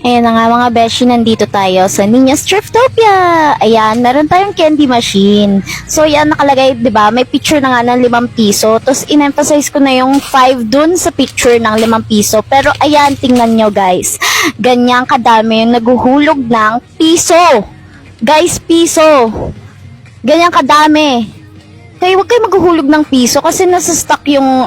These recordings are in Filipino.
Ayan na nga mga beshi, nandito tayo sa Ninja's Thriftopia. Ayan, meron tayong candy machine. So yan nakalagay, 'di ba? May picture na nga ng 5 piso. Tapos in-emphasize ko na yung 5 dun sa picture ng 5 piso. Pero ayan, tingnan nyo guys. Ganyang kadami yung naguhulog ng piso. Guys, piso. Ganyang kadami. Kaya huwag kayo maghuhulog ng piso kasi nasa-stuck yung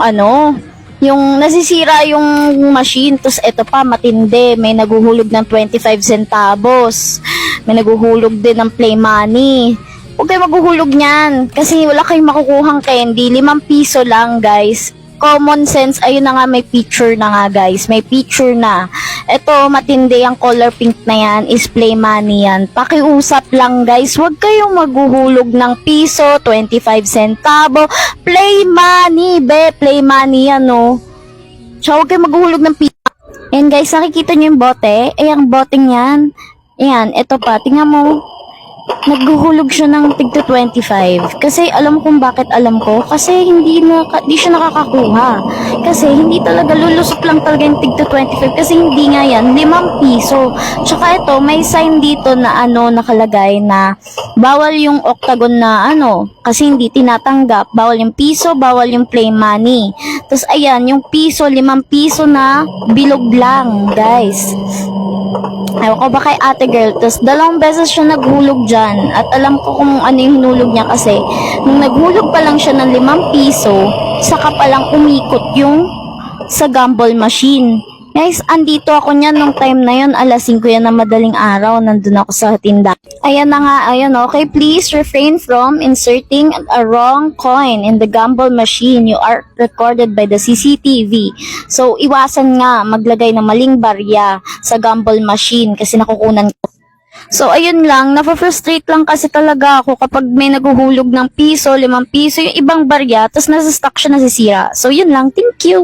yung nasisira yung machine. Tapos eto pa, matindi. May naguhulog ng 25 centavos. May naguhulog din ng play money. Huwag kayo maghuhulog niyan. Kasi wala kayong makukuhang candy. 5 piso lang, guys. Common sense. Ayun na nga, may picture na nga, guys. May picture na. Eto, matindi. Ang color pink na yan is play money yan. Pakiusap lang, guys. Huwag kayong maghuhulog ng piso, 25 centavo. Play money, be. Play money yan, no. So, huwag kayong maghuhulog ng piso. Ayan, guys. Nakikita nyo yung bote? Ang boteng yan. Ayan, eto pa. Tingnan mo. Naghuhulog siya ng tigto 25. Kasi alam kung bakit alam ko. Kasi hindi siya nakakakuha. Kasi hindi talaga lulusot lang talaga yung tigto 25. Kasi hindi nga yan 5 piso. Tsaka ito, may sign dito na nakalagay na bawal yung octagon na kasi hindi tinatanggap. Bawal yung piso, bawal yung play money. Tapos ayan, yung piso, 5 piso na bilog lang, guys. Ayaw ko ba kay ate girl? Tapos 2 beses siya naghulog dyan. At alam ko kung ano yung hinulog niya kasi nung naghulog pa lang siya ng 5 piso, saka pa lang umikot yung sa gamble machine. Guys, andito ako niyan nung time na yun. Alas 5 yan na madaling araw. Nandun ako sa tinda. Ayan na nga, ayan okay. Please refrain from inserting a wrong coin in the gamble machine. You are recorded by the CCTV. So, iwasan nga maglagay ng maling barya sa gamble machine kasi nakukunan ko. So, ayun lang. Napafrustrate lang kasi talaga ako kapag may naguhulog ng piso, 5 piso, yung ibang barya, tapos nasa stock siya nasisira. So, yun lang. Thank you.